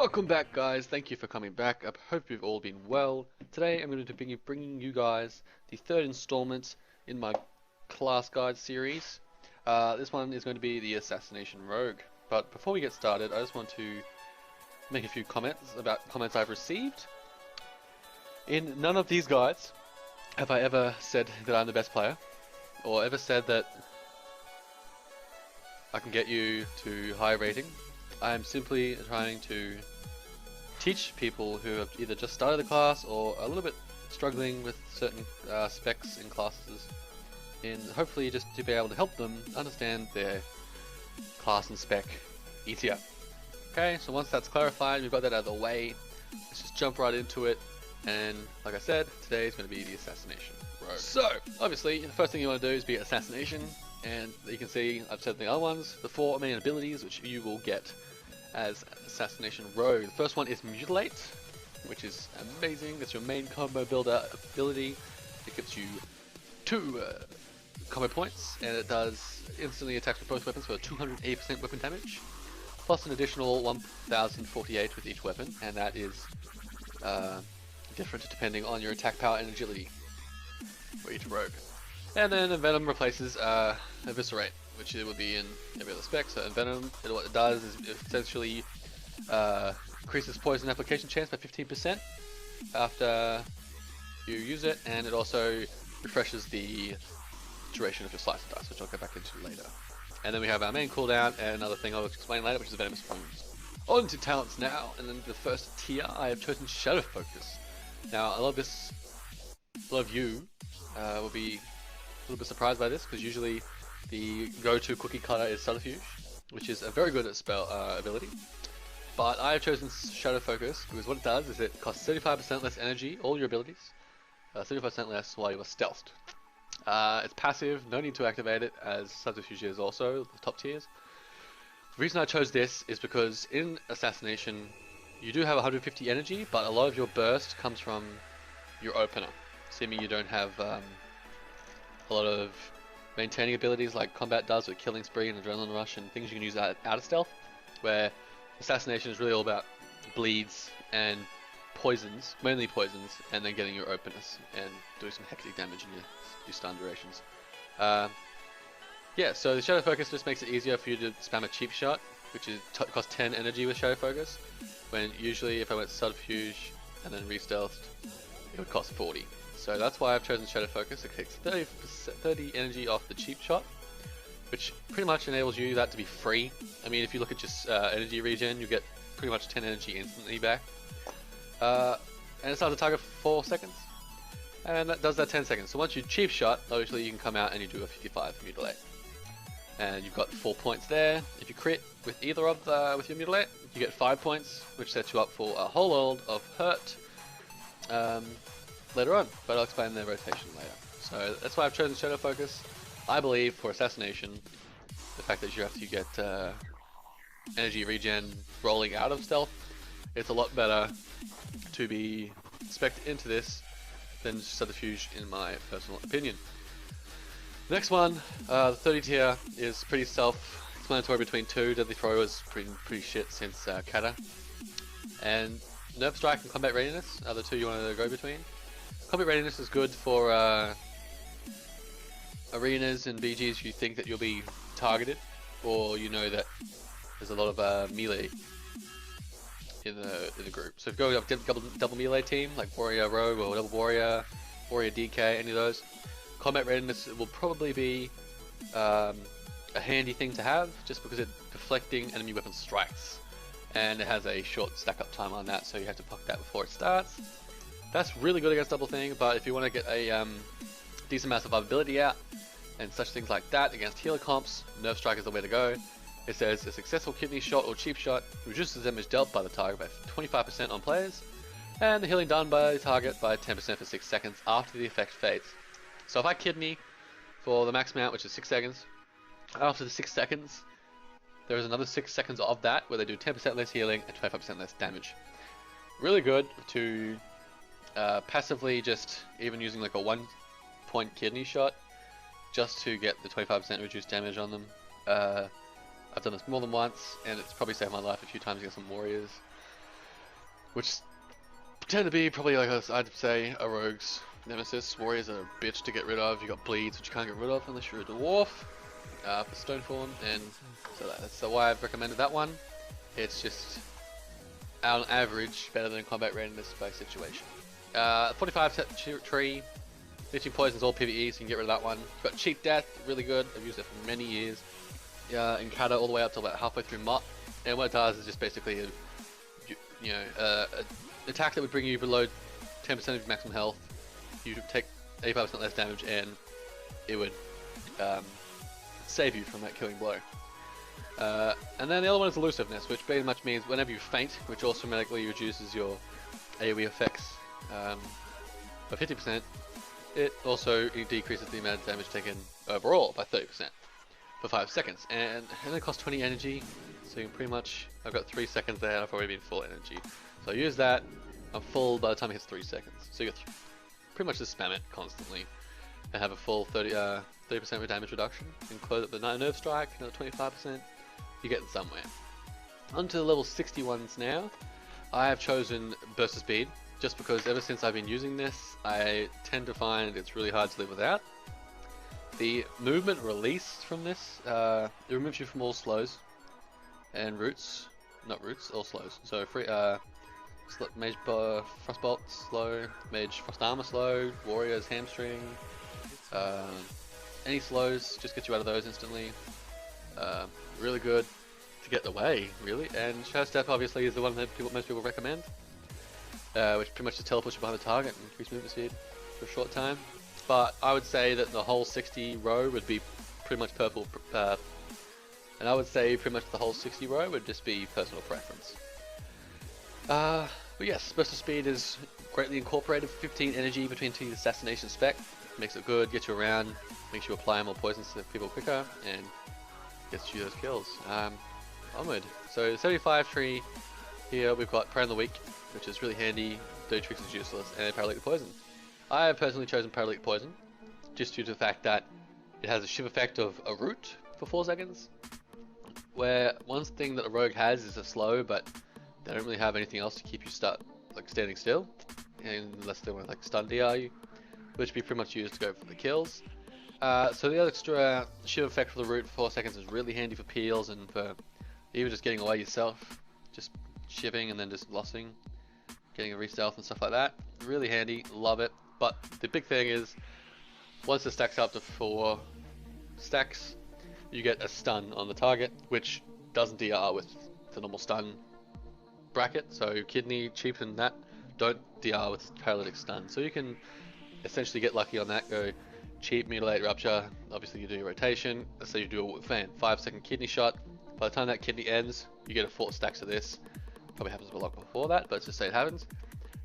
Welcome back, guys. Thank you for coming back. I hope you've all been well. Today I'm going to be bringing you guys the third installment in my class guide series. This one is going to be the Assassination Rogue. But before we get started, I just want to make a few comments about comments I've received. In none of these guides have I ever said that I'm the best player, or ever said that I can get you to high rating. I am simply trying to teach people who have either just started the class or a little bit struggling with certain specs in classes, and hopefully just to be able to help them understand their class and spec easier. Okay, so once that's clarified, we've got that out of the way, let's just jump right into it. And like I said, today is going to be the Assassination Rogue. So, obviously, the first thing you want to do is be Assassination, and you can see I've said the other ones, the 4 main abilities which you will get as Assassination Rogue. The first one is Mutilate, which is amazing. It's your main combo builder ability. It gives you 2 combo points, and it does instantly attacks with both weapons for 280% weapon damage, plus an additional 1048 with each weapon, and that is different depending on your attack power and agility for each rogue. And then Envenom replaces Eviscerate, which it would be in every other spec. So Envenom, what it does is it essentially increases poison application chance by 15% after you use it, and it also refreshes the duration of your slice and dice, which I'll get back into later. And then we have our main cooldown and another thing I'll explain later, which is Venomous Wounds. On to talents now, and then the first tier I have chosen Shadow Focus. Now a lot of you will be a little bit surprised by this, because usually the go-to cookie cutter is Subterfuge, which is a very good spell ability. But I have chosen Shadow Focus because what it does is it costs 35% less energy, all your abilities, 35% less while you are stealthed. It's passive, no need to activate it, as Subterfuge is also the top tiers. The reason I chose this is because in Assassination you do have 150 energy, but a lot of your burst comes from your opener, assuming you don't have a lot of maintaining abilities like Combat does with Killing Spree and Adrenaline Rush and things you can use out of stealth, where Assassination is really all about bleeds and poisons, mainly poisons, and then getting your openness and doing some hectic damage in your stun durations. Yeah, so the Shadow Focus just makes it easier for you to spam a cheap shot, which is costs 10 energy with Shadow Focus, when usually if I went Subterfuge and then re-stealthed, it would cost 40. So that's why I've chosen Shadow Focus. It takes 30 energy off the cheap shot, which pretty much enables you that to be free. I mean, if you look at just energy regen, you get pretty much 10 energy instantly back. And it starts to target for 4 seconds, and that does that 10 seconds. So once you cheap shot, obviously you can come out and you do a 55 Mutilate. And you've got 4 points there. If you crit with either of with your Mutilate, you get 5 points, which sets you up for a whole world of hurt later on, but I'll explain the rotation later. So that's why I've chosen Shadow Focus. I believe for Assassination, the fact that you have to get energy regen rolling out of stealth, it's a lot better to be spec'd into this than Subterfuge, in my personal opinion. The next one, the 30 tier, is pretty self-explanatory between 2. Deadly Throw is pretty shit since Kata. And Nerve Strike and Combat Readiness are the 2 you want to go between. Combat Readiness is good for arenas and BGs you think that you'll be targeted, or you know that there's a lot of melee in the group. So if you go double melee team, like Warrior Rogue or Double Warrior, Warrior DK, any of those, Combat Readiness will probably be a handy thing to have, just because it's deflecting enemy weapon strikes, and it has a short stack up time on that, so you have to puck that before it starts. That's really good against Double Thing, but if you want to get a decent amount of survivability out and such things like that against healer comps, Nerve Strike is the way to go. It says a successful kidney shot or cheap shot reduces the damage dealt by the target by 25% on players, and the healing done by the target by 10% for 6 seconds after the effect fades. So if I kidney for the max amount, which is 6 seconds, after the 6 seconds, there is another 6 seconds of that where they do 10% less healing and 25% less damage. Really good to passively, just even using like a 1-point kidney shot just to get the 25% reduced damage on them. I've done this more than once, and it's probably saved my life a few times against some warriors. which tend to be probably like I'd say a rogue's nemesis. Warriors are a bitch to get rid of. You got bleeds, which you can't get rid of unless you're a dwarf for Stoneform, and so that's why I've recommended that one. It's just on average better than combat readiness by situation. 45 set tree, literally poisons all PvE, so you can get rid of that one. You've got cheap death, really good. I've used it for many years. In Kata all the way up to about halfway through Mott, and what it does is just basically a attack that would bring you below 10% of your maximum health. You take 85% less damage, and it would save you from that killing blow. And then the other one is elusiveness, which pretty much means whenever you faint, which automatically reduces your AoE effects by 50%, it also decreases the amount of damage taken overall by 30% for 5 seconds. And it only costs 20 energy, so you can pretty much, I've got 3 seconds there, and I've already been full energy. So I use that, I'm full by the time it hits 3 seconds. So you pretty much just spam it constantly and have a full 30% damage reduction. And close up the nerve strike, another 25%. You're getting somewhere. On to the level 61s now. I have chosen Burst of Speed, just because ever since I've been using this, I tend to find it's really hard to live without. The movement release from this, it removes you from all slows and roots, not roots, all slows. So free, Mage Frostbolt slow, Mage Frost Armor slow, Warrior's Hamstring, any slows, just get you out of those instantly. Really good to get away, really. And Shadow Step obviously is the one that most people recommend, which pretty much just teleports you behind the target and increase movement speed for a short time. But I would say that the whole 60 row would be pretty much purple, and I would say pretty much the whole 60 row would just be personal preference. But yes, Burst of Speed is greatly incorporated. 15 energy between 2 assassination spec, makes it good, gets you around, makes you apply more poisons to people quicker, and gets you those kills. Onward. So 75 tree here, we've got Prey on the Weak, which is really handy. Dotrix is useless, and Paralytic Poison. I have personally chosen Paralytic Poison, just due to the fact that it has a shiv effect of a root for 4 seconds, where one thing that a rogue has is a slow, but they don't really have anything else to keep you standing still, unless they want to stun DR you, which would be pretty much used to go for the kills. So the extra shiv effect for the root for 4 seconds is really handy for peels and for even just getting away yourself, just shiving and then just lossing, getting a re-stealth and stuff like that. Really handy, love it. But the big thing is, once it stacks up to 4 stacks, you get a stun on the target, which doesn't DR with the normal stun bracket. So Kidney, Cheap and that don't DR with Paralytic Stun. So you can essentially get lucky on that, go Cheap, Mutilate, Rupture, obviously you do your rotation, let's say you do a 5-second Kidney shot. By the time that Kidney ends, you get a 4 stacks of this. Probably happens a lot before that, but let's just say it happens.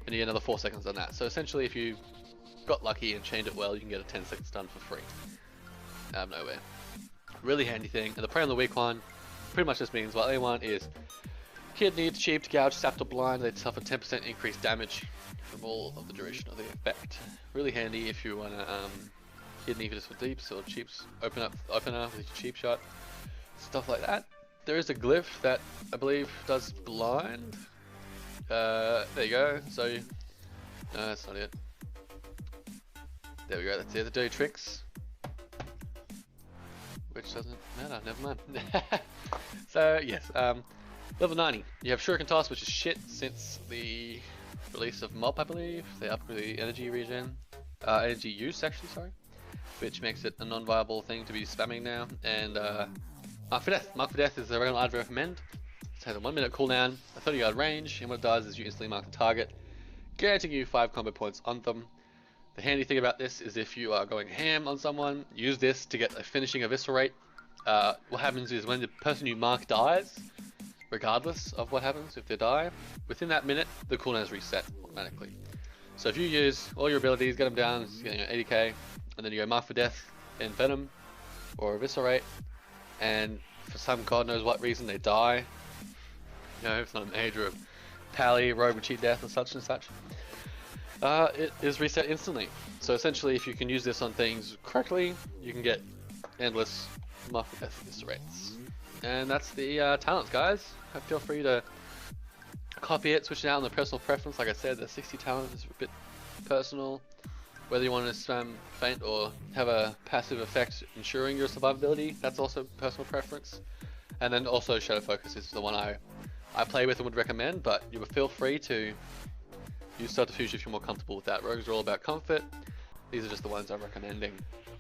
And you get another 4 seconds on that. So essentially if you got lucky and chained it well, you can get a 10-second stun for free. Out of nowhere. Really handy thing. And the Prey on the Weak one pretty much just means what they want is Kidney, Cheap, Gouge, Sapped or Blind. They suffer 10% increased damage from all of the duration of the effect. Really handy if you want to Kidney just for deeps, or Cheaps opener with your Cheap shot, stuff like that. There is a glyph that I believe does blind. There you go. So no, that's not it. There we go. That's the other dirty tricks, which doesn't matter. Never mind. So yes, level 90. You have Shuriken Toss, which is shit since the release of Mop, I believe. They upped the energy regen, energy use actually. Sorry. Which makes it a non-viable thing to be spamming now. And Mark for Death. Mark for Death is the regular I'd recommend. It has a 1-minute cooldown, a 30-yard range, and what it does is you instantly mark the target, guaranteeing you 5 combo points on them. The handy thing about this is if you are going ham on someone, use this to get a finishing eviscerate. What happens is when the person you mark dies, regardless of what happens if they die, within that minute the cooldown is reset automatically. So if you use all your abilities, get them down, getting 80k, and then you go Mark for Death and Venom or Eviscerate, and for some god knows what reason they die, you know, it's not a major pally, rogue with cheat death or such and such, it is reset instantly. So essentially if you can use this on things correctly, you can get endless Mark for Death Eviscerates. And that's the talents, guys. Feel free to copy it, switch it out on the personal preference. Like I said, the 60 talent is a bit personal. Whether you want to spam feint or have a passive effect ensuring your survivability, that's also personal preference. And then also Shadow Focus is the one I play with and would recommend, but you would feel free to use Subterfuge if you're more comfortable with that. Rogues are all about comfort. These are just the ones I'm recommending.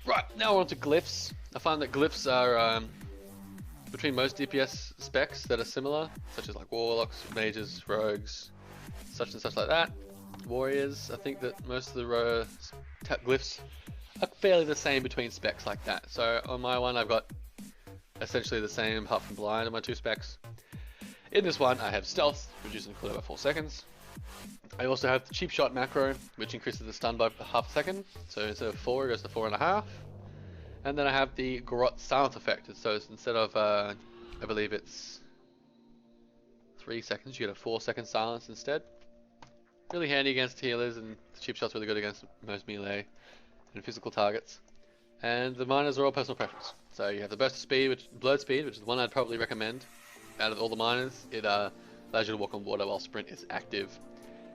Right, now we're on to glyphs. I find that glyphs are between most DPS specs that are similar, such as like warlocks, mages, rogues, such and such like that. Warriors, I think that most of the glyphs are fairly the same between specs like that. So on my one I've got essentially the same apart from blind on my 2 specs. In this one I have stealth, reducing cooldown by 4 seconds. I also have the cheap shot macro, which increases the stun by half a second. So instead of 4 it goes to 4.5. And then I have the Garrot silence effect. So instead of I believe it's 3 seconds, you get a 4-second silence instead. Really handy against healers, and the cheap shot's really good against most melee and physical targets. And the minors are all personal preference. So you have the burst of speed, blurred speed, which is the one I'd probably recommend out of all the minors. It allows you to walk on water while sprint is active.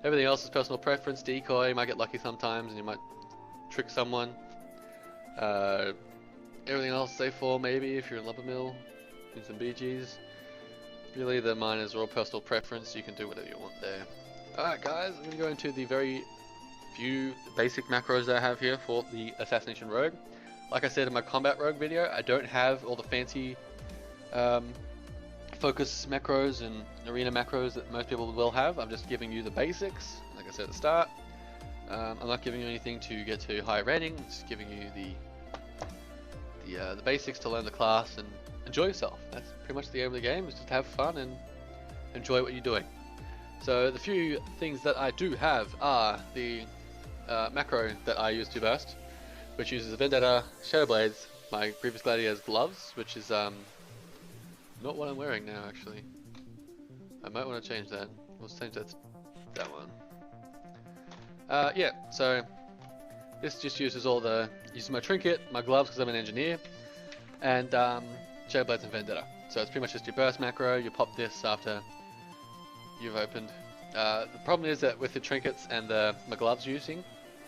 Everything else is personal preference. Decoy, you might get lucky sometimes and you might trick someone. Everything else, safe fall maybe if you're in Lumber Mill, do some BGs. Really the minors are all personal preference, you can do whatever you want there. Alright guys, I'm going to go into the very few basic macros that I have here for the Assassination Rogue. Like I said in my Combat Rogue video, I don't have all the fancy focus macros and arena macros that most people will have. I'm just giving you the basics, like I said at the start. I'm not giving you anything to get to high rating, I'm just giving you the basics to learn the class and enjoy yourself. That's pretty much the aim of the game, is just have fun and enjoy what you're doing. So the few things that I do have are the macro that I use to burst, which uses a Vendetta, Shadow Blades, my previous gladiator's gloves, which is not what I'm wearing now actually. I might want to change that. Let's change that to that one. Yeah, so this just uses my trinket, my gloves because I'm an engineer, and Shadow Blades and Vendetta. So it's pretty much just your burst macro. You pop this after you've opened. The problem is that with the trinkets and my gloves using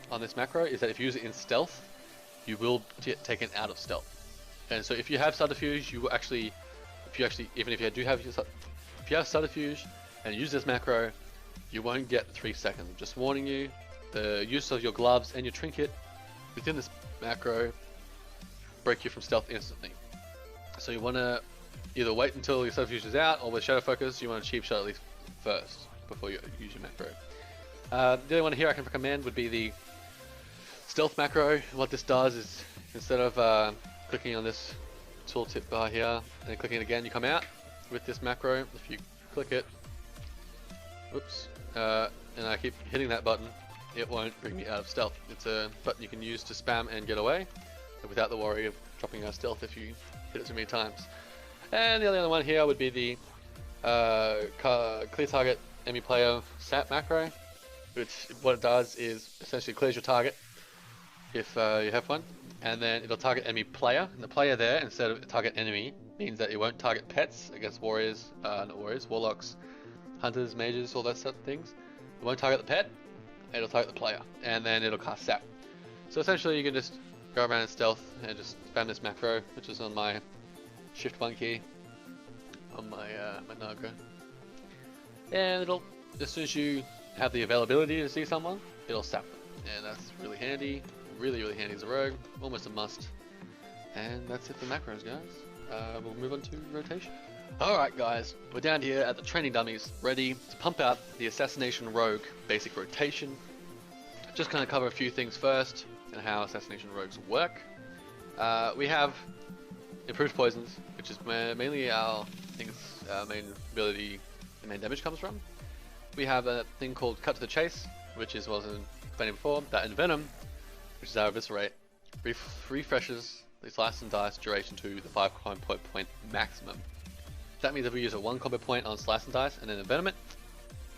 on this macro is that if you use it in stealth, you will get taken out of stealth. And so if you have Subterfuge, you will actually, even if you have Subterfuge and use this macro, you won't get 3 seconds. I'm just warning you, the use of your gloves and your trinket within this macro break you from stealth instantly. So you want to either wait until your Subterfuge is out, or with Shadow Focus, you want to cheap shot at least first before you use your macro. The only one here I can recommend would be the stealth macro. What this does is, instead of clicking on this tooltip bar here and clicking it again, you come out with this macro. If you click it, whoops, and I keep hitting that button, it won't bring me out of stealth. It's a button you can use to spam and get away without the worry of dropping out of stealth if you hit it too many times. And the only other one here would be the clear target enemy player sap macro, which what it does is essentially clears your target if you have one, and then it'll target enemy player, and the player there instead of target enemy means that it won't target pets against warriors, not warriors, warlocks, hunters, mages, all those sort of things. It won't target the pet, it'll target the player, and then it'll cast sap. So essentially you can just go around in stealth and just spam this macro, which is on my shift 1 key on my Naga. And it'll, as soon as you have the availability to see someone, it'll sap them. And that's really handy, really handy as a rogue, almost a must. And that's it for macros, guys. We'll move on to rotation. Alright guys, we're down here at the training dummies, ready to pump out the Assassination Rogue basic rotation. Just kind of cover a few things first, and how Assassination Rogues work. We have improved poisons, which is mainly our main ability and main damage comes from. We have a thing called Cut to the Chase, which is what I was explaining before. That Envenom, which is our Eviscerate, refreshes the Slice and Dice duration to the 5 combo point maximum. That means if we use a 1 combo point on Slice and Dice and then Envenom it,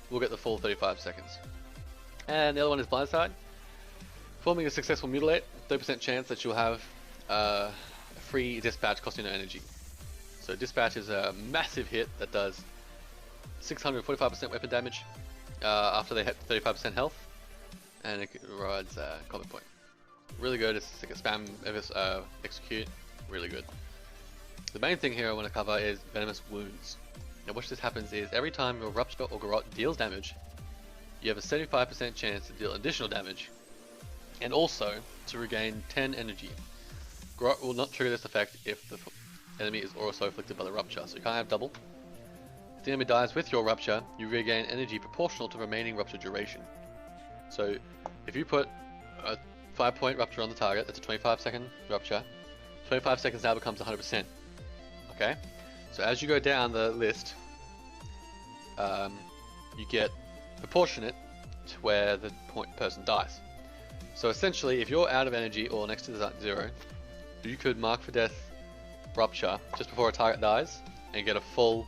we'll get the full 35 seconds. And the other one is Blindside. Forming a successful Mutilate, 30% chance that you'll have a free dispatch costing no energy. So dispatch is a massive hit that does 645% weapon damage after they hit 35% health, and it provides combat point. Really good. It's like a spam execute. Really good. The main thing here I want to cover is venomous wounds. Now, what this happens is every time your Rupture or Garrote deals damage, you have a 75% chance to deal additional damage, and also to regain 10 energy. Garrote will not trigger this effect if the enemy is also afflicted by the Rupture, so you can't have double. If the enemy dies with your Rupture, you regain energy proportional to remaining Rupture duration. So if you put a 5-point Rupture on the target, that's a 25-second Rupture, 25 seconds now becomes 100%. Okay? So as you go down the list, you get proportionate to where the person dies. So essentially, if you're out of energy or next to the 0, you could mark for death Rupture just before a target dies and get a full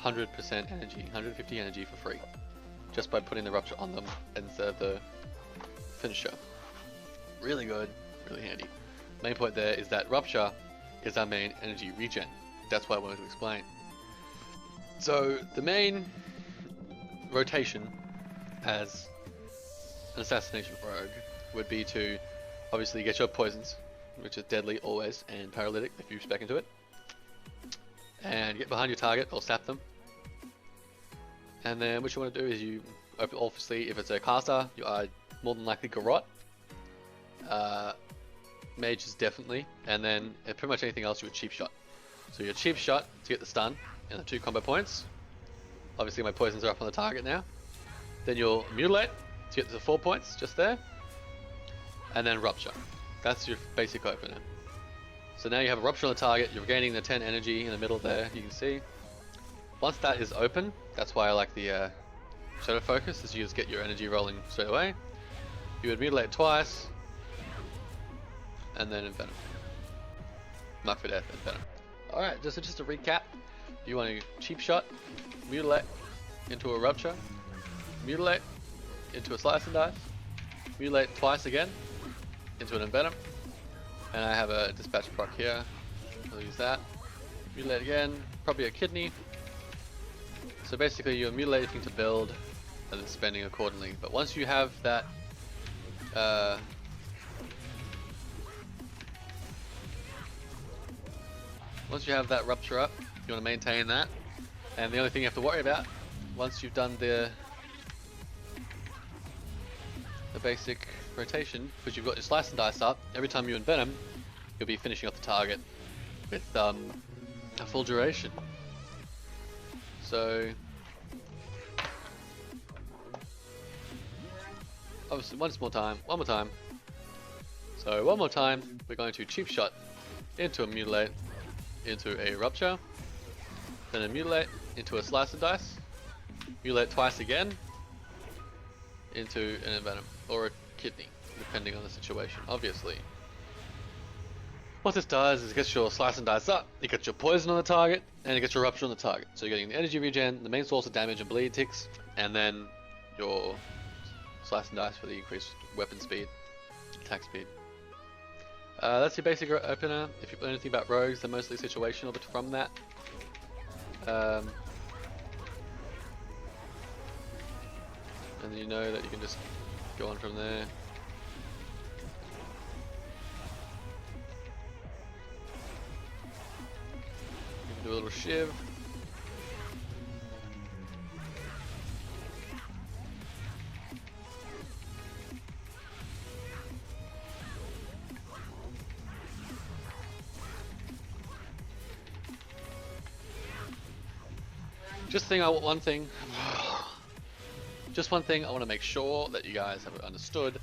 100% energy, 150 energy for free, just by putting the Rupture on them instead of the finisher. Really good, really handy. Main point there is that Rupture is our main energy regen. That's what I wanted to explain. So the main rotation as an Assassination Rogue would be to obviously get your poisons, which is deadly always, and paralytic if you spec into it, and get behind your target or sap them. And then what you want to do is you obviously, if it's a caster, you are more than likely Garrote. Mages definitely, and then pretty much anything else you would cheap shot. So your cheap shot to get the stun and the 2 combo points. Obviously my poisons are up on the target now. Then you'll mutilate to get the 4 points just there, and then Rupture. That's your basic opener. So now you have a Rupture on the target, you're gaining the 10 energy in the middle there, you can see. Once that is open, that's why I like the Shadow Focus, is you just get your energy rolling straight away. You would mutilate twice, and then Envenom. Mark for death, Envenom. Alright, just to recap, you want to cheap shot, mutilate into a Rupture, mutilate into a Slice and Dice, mutilate twice again into an Envenom, and I have a Dispatch proc here, I'll use that, mutilate again, probably a Kidney. So basically you're mutilating to build and then spending accordingly, but once you have that Rupture up, you want to maintain that, and the only thing you have to worry about once you've done the basic rotation, because you've got your Slice and Dice up, every time you Envenom, you'll be finishing off the target with a full duration. So obviously one more time. So one more time, we're going to cheap shot into a mutilate, into a Rupture, then a mutilate into a Slice and Dice, mutilate twice again into an Envenom or a Kidney, depending on the situation, obviously. What this does is it gets your Slice and Dice up, it gets your poison on the target, and it gets your Rupture on the target. So you're getting the energy regen, the main source of damage and bleed ticks, and then your Slice and Dice for the increased weapon speed, attack speed. That's your basic opener. If you learn anything about rogues, they're mostly situational, but from that, and then you know that you can just go on from there. You can do a little shiv. Just one thing I want to make sure that you guys have understood.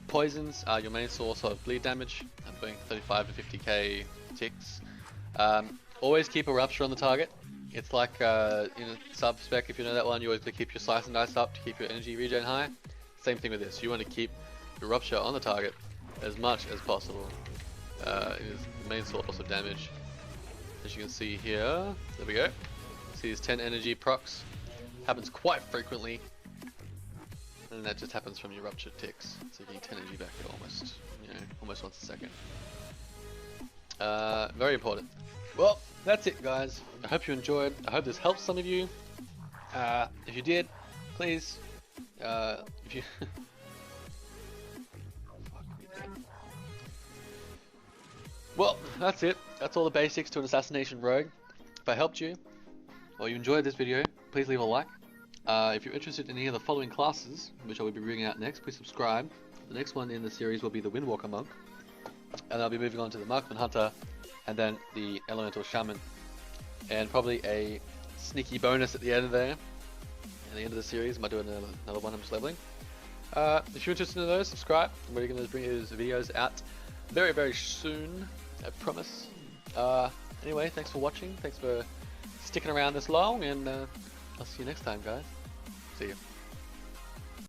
Poisons are your main source of bleed damage. I'm going 35 to 50k ticks. Always keep a Rupture on the target. It's like in a sub spec, if you know that one, you always keep your Slice and Dice up to keep your energy regen high. Same thing with this. You want to keep your Rupture on the target as much as possible. It is the main source of damage. As you can see here, there we go. See these 10 energy procs. Happens quite frequently, and that just happens from your Rupture ticks. So you get 10 energy back almost once a second. Very important. Well, that's it, guys. I hope you enjoyed. I hope this helps some of you. If you did, please, if you... Well, that's it. That's all the basics to an Assassination Rogue. If I helped you, or you enjoyed this video, please leave a like. If you're interested in any of the following classes, which I will be bringing out next, please subscribe. The next one in the series will be the Windwalker Monk, and I'll be moving on to the Marksman Hunter, and then the Elemental Shaman, and probably a sneaky bonus at the end there. At the end of the series, I might do another one I'm just leveling. If you're interested in those, subscribe. We're going to bring those videos out very, very soon, I promise. Anyway, thanks for watching. Thanks for sticking around this long, and I'll see you next time, guys. See you.